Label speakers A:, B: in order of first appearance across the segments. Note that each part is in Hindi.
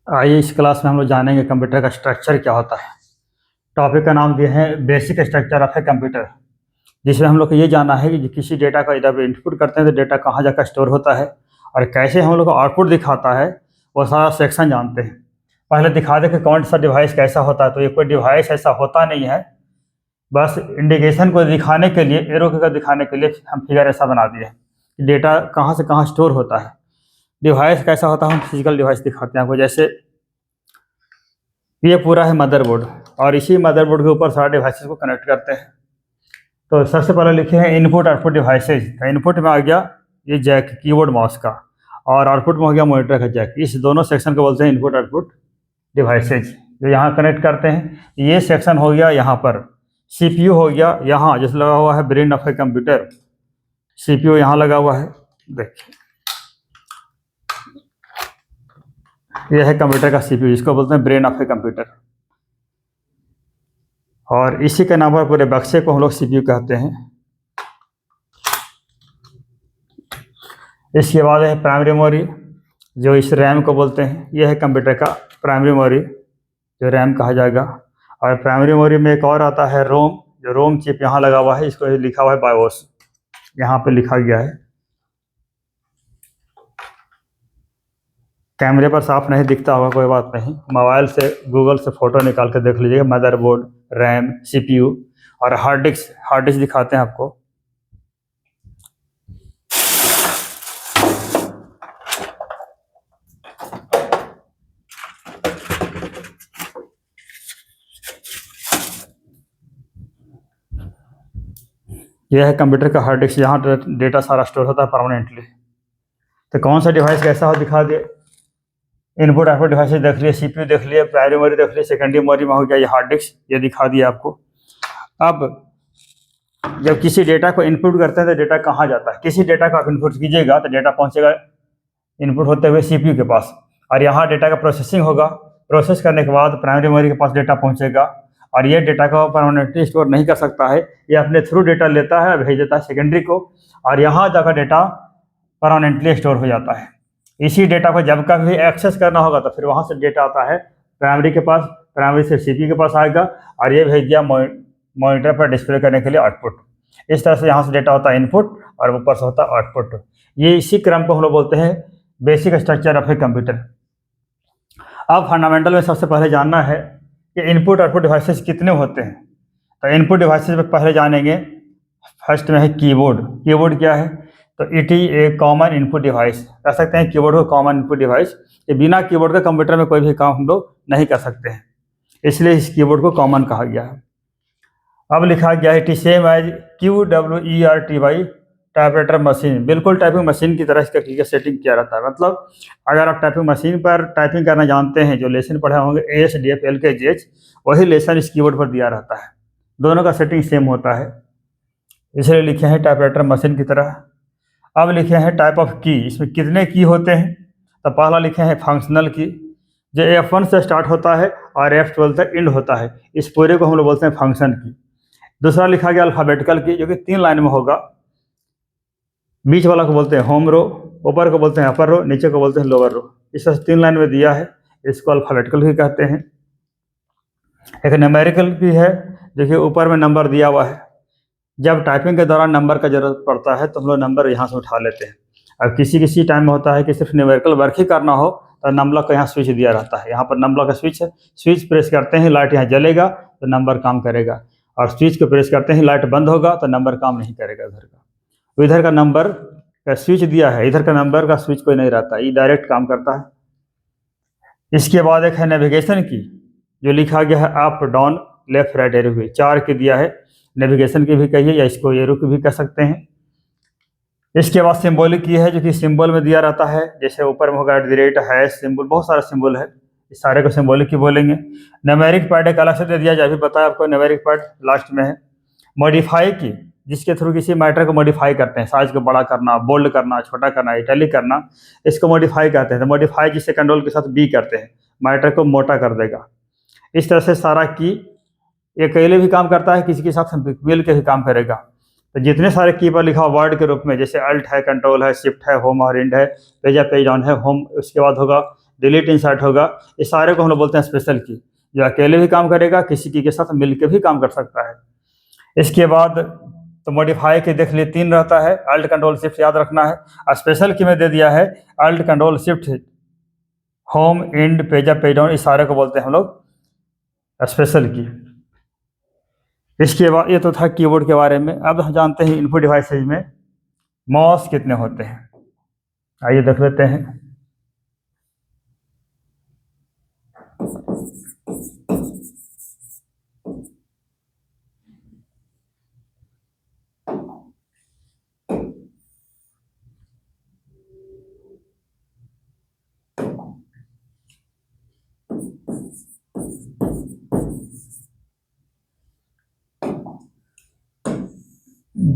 A: आइए इस क्लास में हम लोग जानेंगे कंप्यूटर का स्ट्रक्चर क्या होता है। टॉपिक का नाम दिया है basic structure of a computer, जिसमें हम लोग को ये जानना है कि किसी डेटा का इधर इनपुट करते हैं तो डेटा कहाँ जाकर स्टोर होता है और कैसे हम लोग को आउटपुट दिखाता है, वो सारा सेक्शन जानते हैं। पहले दिखा दें कि कौन सा डिवाइस कैसा होता है। तो ये कोई डिवाइस ऐसा होता नहीं है, बस इंडिकेशन को दिखाने के लिए, एरो को दिखाने के लिए हम फिगर ऐसा बना दिए कि डेटा कहाँ से कहाँ स्टोर होता है। डिवाइस कैसा होता है, हम फिजिकल डिवाइस दिखाते हैं आपको। जैसे ये पूरा है मदरबोर्ड और इसी मदरबोर्ड के ऊपर सारे डिवाइसेस को कनेक्ट करते हैं। तो सबसे पहले लिखे हैं इनपुट आउटपुट डिवाइसेज। इनपुट में आ गया ये जैक, कीबोर्ड माउस का, और आउटपुट में हो गया मॉनिटर का जैक। इस दोनों सेक्शन को बोलते हैं इनपुट आउटपुट डिवाइसेज, जो यहाँ कनेक्ट करते हैं। ये सेक्शन हो गया यहाँ पर सीपीयू हो गया, यहाँ जिस लगा हुआ है brain of a computer, CPU यहाँ लगा हुआ है। देखिए यह है कंप्यूटर का सीपीयू, जिसको बोलते हैं ब्रेन ऑफ ए कंप्यूटर, और इसी के नाम पर पूरे बक्से को हम लोग सीपीयू कहते हैं। इसके बाद है प्राइमरी मेमोरी, जो इस रैम को बोलते हैं। यह है कंप्यूटर का प्राइमरी मेमोरी, जो रैम कहा जाएगा। और प्राइमरी मेमोरी में एक और आता है रोम, जो रोम चिप यहाँ लगा हुआ है, इसको लिखा हुआ है बायोस, यहाँ पे लिखा गया है। कैमरे पर साफ नहीं दिखता होगा, कोई बात नहीं, मोबाइल से गूगल से फ़ोटो निकाल कर देख लीजिएगा। मदरबोर्ड, रैम, सीपीयू और हार्ड डिस्क दिखाते हैं आपको। यह है कंप्यूटर का हार्ड डिस्क, यहाँ डेटा सारा स्टोर होता है परमानेंटली। तो कौन सा डिवाइस कैसा हो दिखा दिए। इनपुट आउटपुट डिवाइसेज देख लिए, सीपीयू देख लिए, प्राइमरी मेमोरी देख लिए, सेकेंडरी मेमोरी में हो गया ये हार्ड डिस्क, ये दिखा दिया आपको। अब जब किसी डेटा को इनपुट करते हैं तो डेटा कहाँ जाता है। किसी डेटा का आप इनपुट कीजिएगा तो डेटा पहुँचेगा इनपुट होते हुए सीपीयू के पास, और यहाँ डेटा का प्रोसेसिंग होगा। प्रोसेस करने के बाद प्राइमरी मेमोरी के पास डेटा पहुँचेगा, और ये डेटा को परमानेंटली स्टोर नहीं कर सकता है, ये अपने थ्रू डेटा लेता है, भेज देता है सेकेंडरी को, और यहाँ जाकर डेटा परमानेंटली स्टोर हो जाता है। इसी डेटा को जब कभी एक्सेस करना होगा तो फिर वहाँ से डेटा आता है प्राइमरी के पास, प्राइमरी से सीपीयू के पास आएगा, और ये भेज दिया मॉनिटर पर डिस्प्ले करने के लिए आउटपुट। इस तरह से यहाँ से डेटा होता है इनपुट और ऊपर से होता है आउटपुट। ये इसी क्रम को हम लोग बोलते हैं basic structure of a computer. अब फंडामेंटल में सबसे पहले जानना है कि इनपुट आउटपुट डिवाइसेस कितने होते हैं। तो इनपुट डिवाइसेस में पहले जानेंगे, फर्स्ट में है कीबोर्ड। कीबोर्ड क्या है, तो it is a common input device. कह सकते हैं कीबोर्ड को कॉमन इनपुट डिवाइस। ये बिना कीबोर्ड के कंप्यूटर में कोई भी काम हम लोग नहीं कर सकते हैं, इसलिए इस कीबोर्ड को कॉमन कहा गया है। अब लिखा गया है it is same as QWERTY typewriter machine. बिल्कुल टाइपिंग मशीन की तरह इसका की सेटिंग किया रहता है। मतलब अगर आप टाइपिंग मशीन पर टाइपिंग करना जानते हैं, जो लेसन पढ़े होंगे ASDF LKGH, वही लेसन इस कीबोर्ड पर दिया रहता है। दोनों का सेटिंग सेम होता है, इसलिए लिखे हैं टाइपराइटर मशीन की तरह। अब लिखे हैं टाइप ऑफ की, इसमें कितने की होते हैं। तो पहला लिखे हैं फंक्शनल की, जो F1 से स्टार्ट होता है और F12 तक एंड होता है। इस पूरे को हम लोग बोलते हैं फंक्शन की। दूसरा लिखा गया अल्फ़ाबेटिकल की, जो कि 3 लाइन में होगा। बीच वाला को बोलते हैं होम रो, ऊपर को बोलते हैं अपर रो, नीचे को बोलते हैं लोअर रो। इस तरह से 3 लाइन में दिया है, इसको अल्फ़ाबेटिकल भी कहते हैं। एक न्यूमेरिकल की है, जो कि ऊपर में नंबर दिया हुआ है। जब टाइपिंग के दौरान नंबर का जरूरत पड़ता है तो हम लोग नंबर यहाँ से उठा लेते हैं। अब किसी टाइम में होता है कि सिर्फ न्यूमेरिकल वर्क ही करना हो तो नंबर का यहाँ स्विच दिया रहता है। यहाँ पर नंबर का स्विच है, स्विच प्रेस करते हैं लाइट यहाँ जलेगा तो नंबर काम करेगा, और स्विच को प्रेस करते हैं लाइट बंद होगा तो नंबर काम नहीं करेगा। इधर का तो इधर का नंबर का स्विच दिया है, इधर का नंबर का स्विच कोई नहीं रहता, ये डायरेक्ट काम करता है। इसके बाद एक है नेविगेशन की, जो लिखा गया है up down left right arrow की, 4 की दिया है। नेविगेशन की भी कहिए या इसको एरो की भी कह सकते हैं। इसके बाद सिंबॉलिक की है, जो कि सिंबल में दिया रहता है। जैसे ऊपर में होगा @ हैश सिंबल, बहुत सारा सिंबल है, इस सारे को सिंबॉलिक की बोलेंगे। न्यूमेरिक पैड एक अलग से दे दिया जाए, अभी बताया आपको न्यूमेरिक पैड लास्ट में है। मॉडिफाई की, जिसके थ्रू किसी मैटर को मॉडिफाई करते हैं, साइज को बड़ा करना, बोल्ड करना, छोटा करना, इटैलिक करना, इसको मॉडिफाई कहते हैं। तो मॉडिफाई जिससे कंट्रोल के साथ B करते हैं, मैटर को मोटा कर देगा। इस तरह से सारा की ये अकेले भी काम करता है, किसी के साथ मिल के भी काम करेगा। तो जितने सारे की पर लिखा वर्ड के रूप में, जैसे अल्ट है, कंट्रोल है, शिफ्ट है, होम और इंड है, पेज अप पेज डाउन है, होम, उसके बाद होगा डिलीट इंसर्ट होगा, ये सारे को हम लोग बोलते हैं स्पेशल की, जो अकेले भी काम करेगा, किसी की के साथ मिल के भी काम कर सकता है। इसके बाद तो मॉडिफाई के देख लिए 3 रहता है, अल्ट कंट्रोल शिफ्ट याद रखना है। और स्पेशल की में दे दिया है alt control shift, home, end, page up, page down, इस सारे को बोलते हैं हम लोग स्पेशल की। इसके बाद ये तो था कीबोर्ड के बारे में। अब हम जानते हैं इनपुट डिवाइसेज में माउस कितने होते हैं, आइए देख लेते हैं।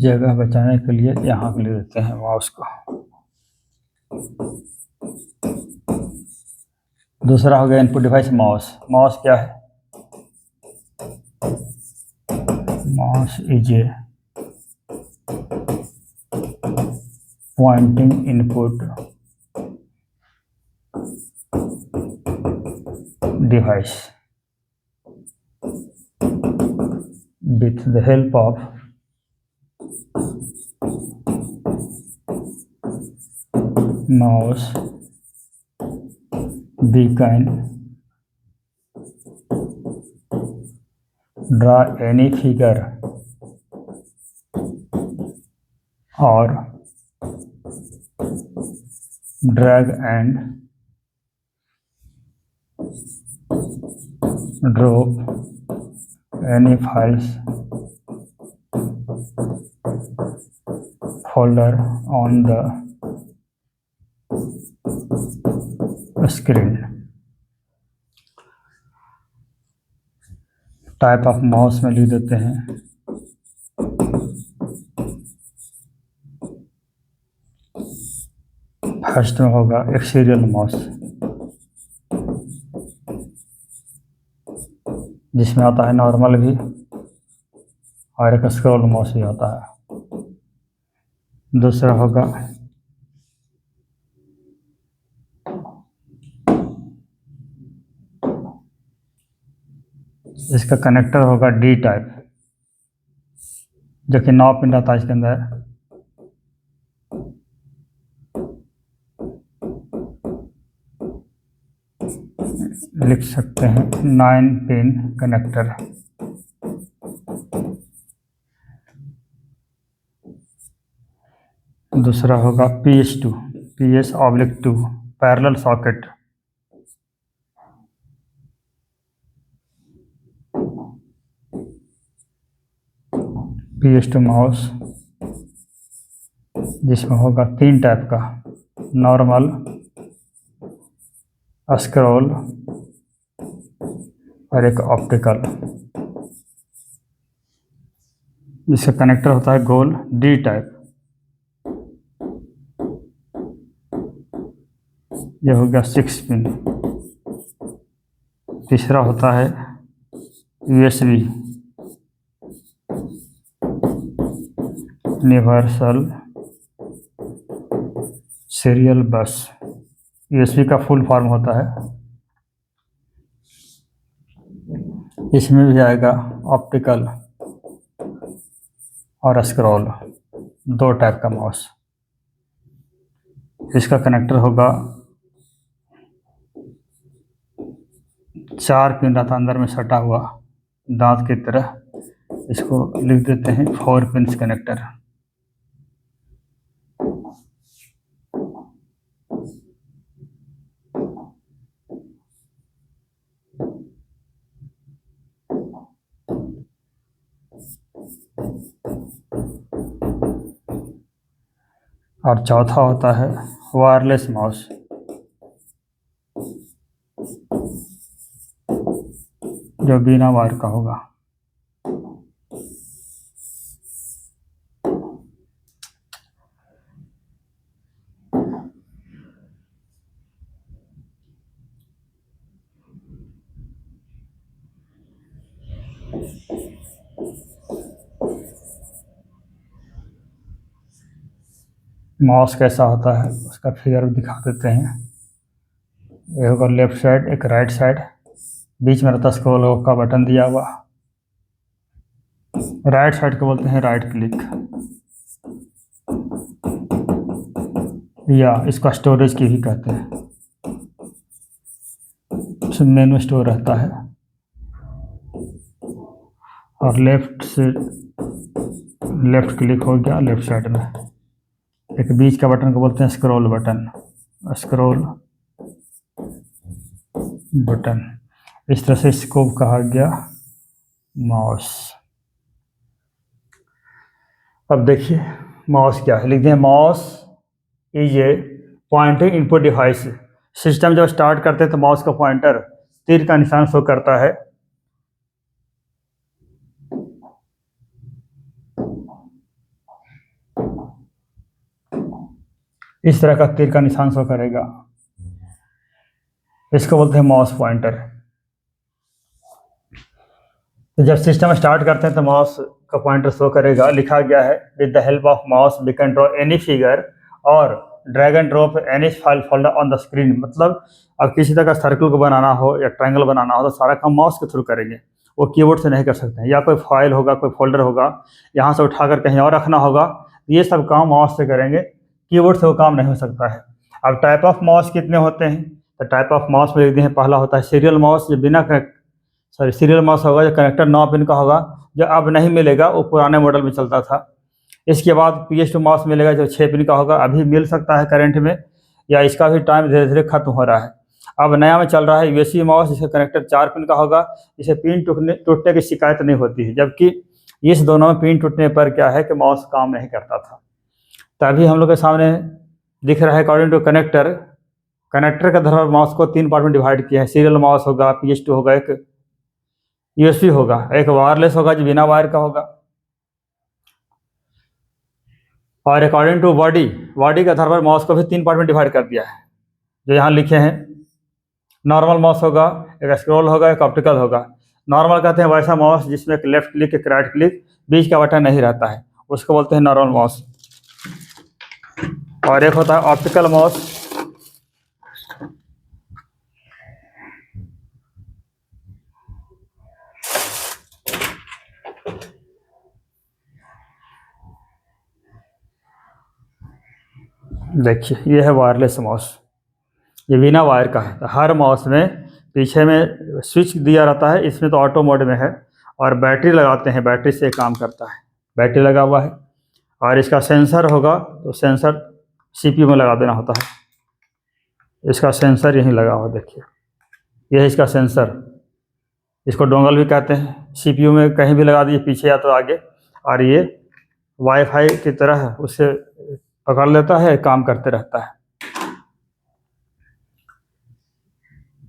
A: जगह बचाने के लिए यहाँ के लिए देते हैं माउस को। दूसरा हो गया इनपुट डिवाइस माउस। माउस क्या है? Mouse is a Poynting input device with the help of mouse we can draw any figure or drag and drop any files, folder on the screen। Type of mouse में लिख देते हैं फर्स्ट में होगा एक सीरियल माउस, जिसमें आता है नॉर्मल भी और एक स्क्रॉल माउस भी आता है। दूसरा होगा इसका कनेक्टर होगा डी टाइप, जो कि 9 पिन आता है इसके अंदर। लिख सकते हैं 9 पिन कनेक्टर। दूसरा होगा PS2, PS/2 parallel socket. PS2 mouse जिसमें होगा 3 टाइप का, नॉर्मल, स्क्रॉल और एक ऑप्टिकल। जिसका कनेक्टर होता है गोल डी टाइप। यह हो गया 6 पिन। तीसरा होता है USB, यूनिवर्सल सीरियल बस। USB का फुल फॉर्म होता है। इसमें भी आएगा ऑप्टिकल और स्क्रॉल, 2 टाइप का माउस। इसका कनेक्टर होगा 4 पिन रहता अंदर में सटा हुआ दांत की तरह। इसको लिख देते हैं 4 पिन कनेक्टर। और चौथा होता है वायरलेस माउस, जो बिना वायर का होगा। माउस कैसा होता है उसका फिगर दिखा देते हैं। ये होगा लेफ्ट साइड, एक राइट साइड, बीच में रहता स्क्रॉल का बटन दिया हुआ। राइट साइड को बोलते हैं राइट क्लिक, या इसका स्टोरेज की भी कहते हैं। इसमें मेनू स्टोर रहता है। और लेफ्ट से लेफ्ट क्लिक हो गया लेफ्ट साइड में। एक बीच का बटन को बोलते हैं स्क्रॉल बटन, स्क्रॉल बटन। इस तरह से इसको कहा गया माउस। अब देखिए माउस क्या है, लिखते हैं mouse is a Poynting input device. System जब स्टार्ट करते हैं तो माउस का पॉइंटर तीर का निशान शो करता है। इस तरह का तीर का निशान शो करेगा, इसको बोलते हैं माउस पॉइंटर। तो जब सिस्टम स्टार्ट करते हैं तो माउस का पॉइंटर शो करेगा। लिखा गया है with the help of mouse we can draw any figure और drag and drop any file folder on the screen. मतलब अब किसी तरह का सर्कल को बनाना हो या ट्रायंगल बनाना हो तो सारा काम माउस के थ्रू करेंगे, वो कीबोर्ड से नहीं कर सकते हैं। या कोई फाइल होगा, कोई फोल्डर होगा, यहाँ से उठाकर कहीं और रखना होगा, ये सब काम माउस से करेंगे, कीबोर्ड से वो काम नहीं हो सकता है। अब टाइप ऑफ माउस कितने होते हैं, तो टाइप ऑफ माउस में लिखते हैं पहला होता है सीरियल माउस, जो बिना सीरियल माउस होगा, जो कनेक्टर 9 पिन का होगा, जो अब नहीं मिलेगा, वो पुराने मॉडल में चलता था। इसके बाद PS2 माउस मिलेगा जो 6 पिन का होगा, अभी मिल सकता है करंट में, या इसका भी टाइम धीरे धीरे खत्म हो रहा है। अब नया में चल रहा है USB माउस, जिसका कनेक्टर 4 पिन का होगा, जिसे पिन टूटने की शिकायत नहीं होती है। जबकि इस दोनों में पिन टूटने पर क्या है कि माउस काम नहीं करता था। तभी हम लोग के सामने दिख रहा है अकॉर्डिंग टू कनेक्टर। कनेक्टर के आधार पर माउस को 3 पार्ट में डिवाइड किया है। सीरियल माउस होगा, PS2 होगा, एक USB होगा, एक वायरलेस होगा जो बिना वायर का होगा। और अकॉर्डिंग टू बॉडी के आधार पर माउस को भी 3 पार्ट में डिवाइड कर दिया है, जो यहाँ लिखे हैं। नॉर्मल माउस होगा, एक स्क्रॉल होगा, एक ऑप्टिकल होगा। नॉर्मल कहते हैं वैसा माउस जिसमें एक लेफ्ट क्लिक, एक राइट क्लिक, बीच का बटन नहीं रहता है, उसको बोलते हैं नॉर्मल माउस। और एक होता है ऑप्टिकल माउस। देखिए ये है वायरलेस माउस, ये बिना वायर का है। तो हर माउस में पीछे में स्विच दिया रहता है, इसमें तो ऑटो मोड में है, और बैटरी लगाते हैं, बैटरी से काम करता है, बैटरी लगा हुआ है। और इसका सेंसर होगा तो सेंसर CPU में लगा देना होता है। इसका सेंसर यहीं लगा हुआ, देखिए ये है इसका सेंसर, इसको डोंगल भी कहते हैं। CPU में कहीं भी लगा दीजिए, पीछे या तो आगे, और ये वाईफाई की तरह उससे पकड़ लेता है, काम करते रहता है।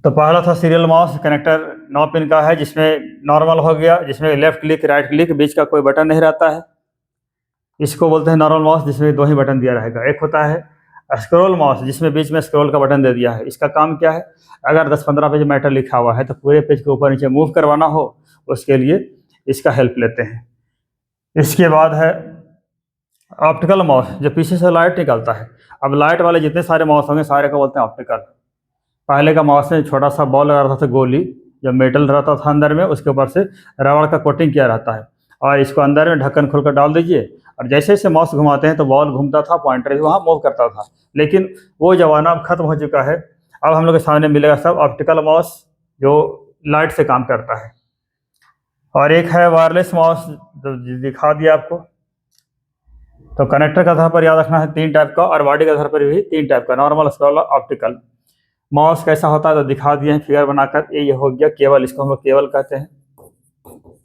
A: तो पहला था सीरियल माउस, कनेक्टर 9 पिन का है, जिसमें नॉर्मल हो गया, जिसमें लेफ्ट क्लिक, राइट क्लिक, बीच का कोई बटन नहीं रहता है, इसको बोलते हैं नॉर्मल माउस, जिसमें 2 ही बटन दिया रहेगा। एक होता है स्क्रॉल माउस, जिसमें बीच में स्क्रॉल का बटन दे दिया है। इसका काम क्या है, अगर 10-15 पेज मैटर लिखा हुआ है तो पूरे पेज को ऊपर नीचे मूव करवाना हो, उसके लिए इसका हेल्प लेते हैं। इसके बाद है ऑप्टिकल माउस, जो पीछे से लाइट निकलता है। अब लाइट वाले जितने सारे माउस होंगे सारे को बोलते हैं ऑप्टिकल। पहले का माउस में छोटा सा बॉल लगा रहता था, गोली, जो मेटल रहता था अंदर में, उसके ऊपर से रबड़ का कोटिंग किया रहता है, और इसको अंदर में ढक्कन खोल कर डाल दीजिए, और जैसे जैसे माउस घुमाते हैं तो बॉल घूमता था, पॉइंटर भी वहाँ मूव करता था। लेकिन वो ज़माना अब खत्म हो चुका है। अब हम लोग के सामने मिलेगा सब ऑप्टिकल माउस, जो लाइट से काम करता है। और एक है वायरलेस माउस, जो दिखा दिया आपको। तो कनेक्टर के आधार पर याद रखना है 3 टाइप का, और बॉडी के आधार पर भी 3 टाइप का, नॉर्मल, स्क्रॉल, ऑप्टिकल। माउस कैसा होता है तो दिखा दिए हैं फिगर बनाकर। ये हो गया केबल, इसको हम लोग केबल कहते हैं,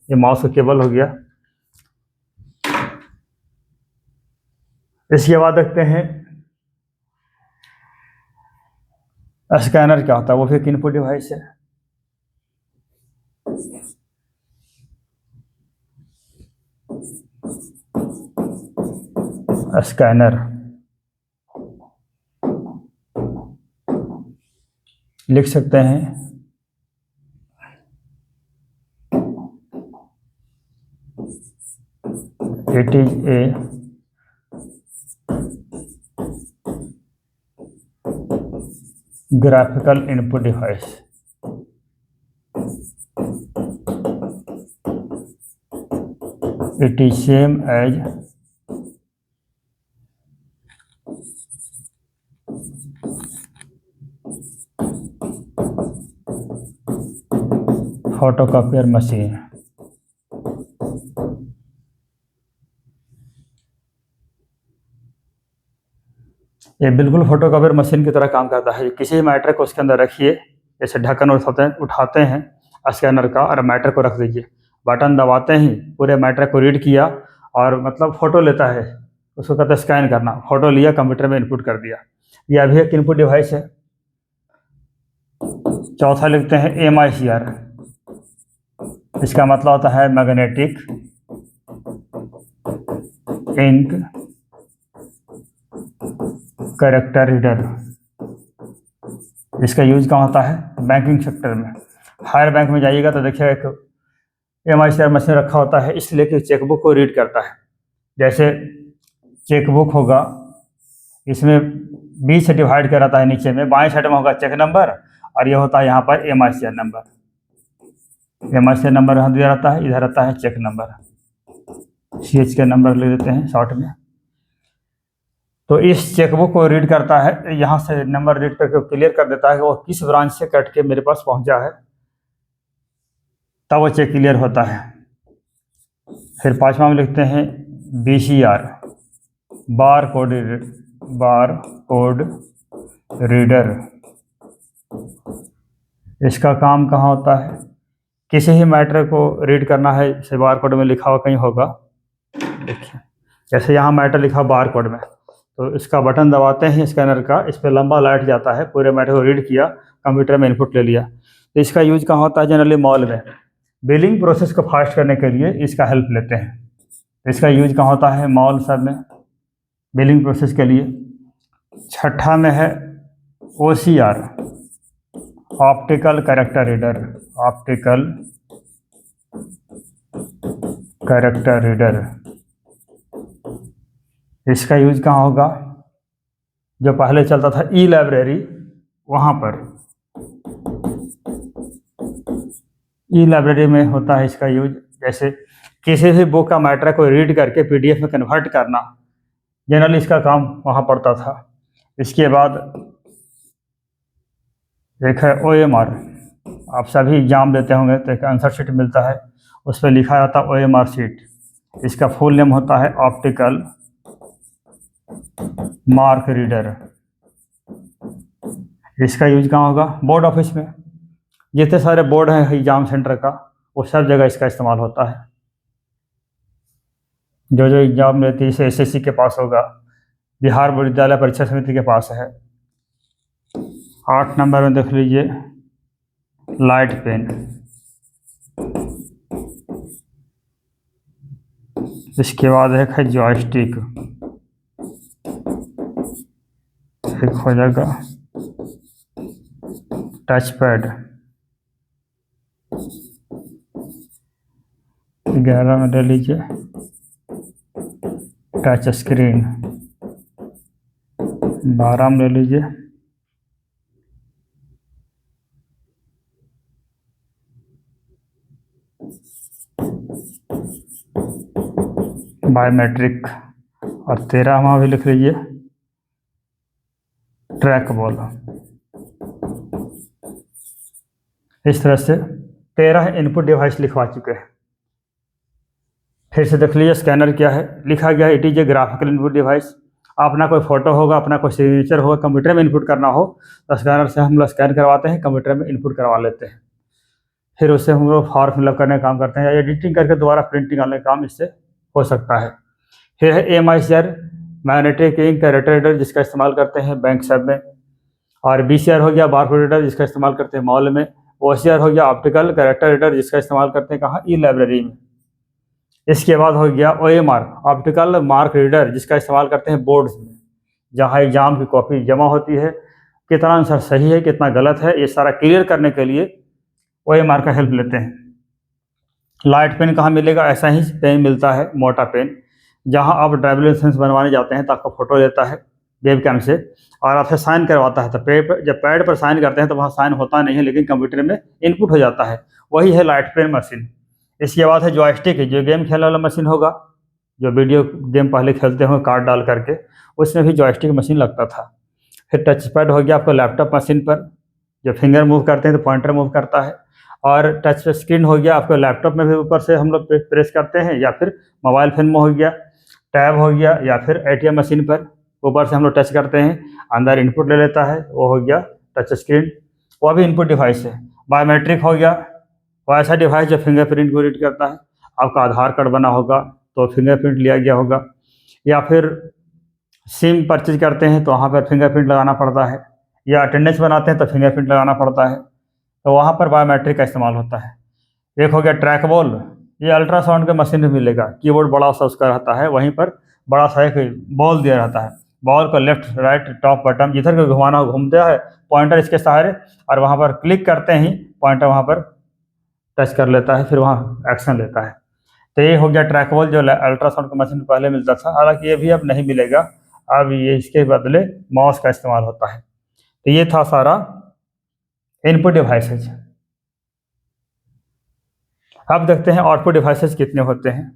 A: ये माउस का केबल हो गया। इसके बाद देखते हैं स्कैनर क्या होता है, वो भी एक इनपुट डिवाइस है। स्कैनर लिख सकते हैं it is a graphical input device. It is same as photocopier machine. ये बिल्कुल फोटोकॉपियर मशीन की तरह काम करता है। किसी मैटर को उसके अंदर रखिए, जैसे ढक्कन उठाते हैं स्कैनर का और मैटर को रख दीजिए, बटन दबाते ही पूरे मैटर को रीड किया और मतलब फ़ोटो लेता है, उसको कहते हैं स्कैन करना। फ़ोटो लिया, कंप्यूटर में इनपुट कर दिया। यह भी एक इनपुट डिवाइस है। चौथा लिखते हैं MICR। इसका मतलब होता है मैग्नेटिक इंक कैरेक्टर रीडर। इसका यूज कहाँ होता है? बैंकिंग सेक्टर में। हायर बैंक में जाइएगा तो देखिएगा एक MICR मशीन रखा होता है, इसलिए कि चेकबुक को रीड करता है। जैसे चेकबुक होगा, इसमें 20 से डिवाइड कर रहता है, नीचे में बाएं साइड में होगा चेक नंबर और ये होता है यहाँ पर MICR नंबर। MICR नंबर यहाँ दिया रहता है, इधर रहता है चेक नंबर, CH के नंबर ले देते हैं शॉर्ट में। तो इस चेकबुक को रीड करता है, यहाँ से नंबर रीड करके क्लियर कर देता है कि वो किस ब्रांच से कट के मेरे पास पहुँचा है, तब वो चेक क्लियर होता है। फिर पांचवा में लिखते हैं BCR, बार कोड रीडर। इसका काम कहाँ होता है? किसी ही मैटर को रीड करना है, जैसे बार कोड में लिखा हुआ कहीं होगा, देखिए जैसे यहाँ मैटर लिखा बार कोड में, तो इसका बटन दबाते हैं स्कैनर का, इस पर लंबा लाइट जाता है, पूरे मैटर को रीड किया, कंप्यूटर में इनपुट ले लिया। तो इसका यूज कहाँ होता है? जनरली मॉल में बिलिंग प्रोसेस को फास्ट करने के लिए इसका हेल्प लेते हैं। तो इसका यूज कहाँ होता है? मॉल सब में बिलिंग प्रोसेस के लिए। छठा में है OCR, optical character reader. Optical character reader, इसका यूज कहाँ होगा? जो पहले चलता था E-लाइब्रेरी, वहाँ पर E-लाइब्रेरी में होता है इसका यूज। जैसे किसी भी बुक का मैटर को रीड करके PDF में कन्वर्ट करना, जनरली इसका काम वहाँ पड़ता था। इसके बाद एक है OMR। आप सभी एग्जाम देते होंगे तो एक आंसर शीट मिलता है, उस पर लिखा जाता है OMR शीट। इसका फुल नेम होता है ऑप्टिकल मार्क रीडर। इसका यूज कहाँ होगा? बोर्ड ऑफिस में। जितने सारे बोर्ड हैं एग्जाम सेंटर का, वो सब जगह इसका इस्तेमाल होता है। जो जो एग्जाम लेती है, जैसे SSC के पास होगा, बिहार विद्यालय परीक्षा समिति के पास है। 8 नंबर में देख लीजिए लाइट पेन। इसके बाद एक है जॉयस्टिक, एक हो जाएगा टच पैड। 11 में ले लीजिए टच स्क्रीन। 12 में ले लीजिए बायोमेट्रिक, और 13वां भी लिख लीजिए ट्रैक बॉल। इस तरह से 13 इनपुट डिवाइस लिखवा चुके हैं। फिर से देख लीजिए स्कैनर क्या है, लिखा गया है it is a graphical input device. अपना कोई फोटो होगा, अपना कोई सिग्नेचर होगा, कंप्यूटर में इनपुट करना हो तो स्कैनर से हम लोग स्कैन करवाते हैं, कंप्यूटर में इनपुट करवा लेते हैं। फिर उससे हम लोग फॉर्म फिलअप करने का काम करते हैं, या एडिटिंग करके दोबारा प्रिंटिंग करने का काम इससे हो सकता है। फिर है MICR, magnetic ink character reader, जिसका इस्तेमाल करते हैं बैंक सब में। और BCR हो गया बारकोड रीडर, जिसका इस्तेमाल करते हैं मॉल में। OCR हो गया ऑप्टिकल कैरेक्टर रीडर, जिसका इस्तेमाल करते हैं कहाँ? E-लाइब्रेरी में। इसके बाद हो गया OMR, ऑप्टिकल मार्क रीडर, जिसका इस्तेमाल करते हैं बोर्ड्स में, जहाँ एग्जाम की कॉपी जमा होती है, कितना आंसर सही है कितना गलत है, ये सारा क्लियर करने के लिए OMR का हेल्प लेते हैं। लाइट पेन कहाँ मिलेगा? ऐसा ही पेन मिलता है, मोटा पेन, जहाँ आप ड्राइविंग लाइसेंस बनवाने जाते हैं तो आपका फ़ोटो लेता है, वेब कैम से और आपसे साइन करवाता है। तो जब पैड पर साइन करते हैं तो वहाँ साइन होता नहीं है, लेकिन कंप्यूटर में इनपुट हो जाता है। वही है लाइट पेन मशीन। इसके बाद है जॉयस्टिक, जो गेम खेलने वाला मशीन होगा, जो वीडियो गेम पहले खेलते होंगे कार्ड डाल करके, उसमें भी जॉयस्टिक मशीन लगता था। फिर टच पैड हो गया आपको लैपटॉप मशीन पर, जो फिंगर मूव करते हैं तो पॉइंटर मूव करता है। और टच स्क्रीन हो गया आपको लैपटॉप में भी, ऊपर से हम लोग प्रेस करते हैं, या फिर मोबाइल फोन में हो गया। टैब हो गया, या फिर एटीएम मशीन पर ऊपर से हम लोग टच करते हैं, अंदर इनपुट ले लेता है, वो हो गया टच स्क्रीन, वह भी इनपुट डिवाइस है। बायोमेट्रिक हो गया, वो ऐसा डिवाइस जो फिंगरप्रिंट को रीड करता है। आपका आधार कार्ड बना होगा तो फिंगरप्रिंट लिया गया होगा, या फिर सिम परचेज करते हैं तो वहाँ पर फिंगरप्रिंट लगाना पड़ता है, या अटेंडेंस बनाते हैं तो फिंगरप्रिंट लगाना पड़ता है, तो वहाँ पर बायोमेट्रिक का इस्तेमाल होता है। एक हो गया ट्रैक बॉल, ये अल्ट्रासाउंड के मशीन में मिलेगा, कीबोर्ड बड़ा सा उसका रहता है, वहीं पर बड़ा सा एक बॉल दिया रहता है। बॉल को लेफ्ट राइट टॉप बटन जिधर को घुमाना हो घूमता है, पॉइंटर इसके सहारे, और वहाँ पर क्लिक करते ही पॉइंटर वहाँ पर टच कर लेता है, फिर वहाँ एक्शन लेता है। तो ये हो गया ट्रैक बॉल, जो अल्ट्रासाउंड का मशीन पहले मिलता था, हालांकि ये भी अब नहीं मिलेगा, अब ये इसके बदले माउस का इस्तेमाल होता है। तो ये था सारा इनपुट डिवाइसेज। अब देखते हैं आउटपुट डिवाइसेज कितने होते हैं।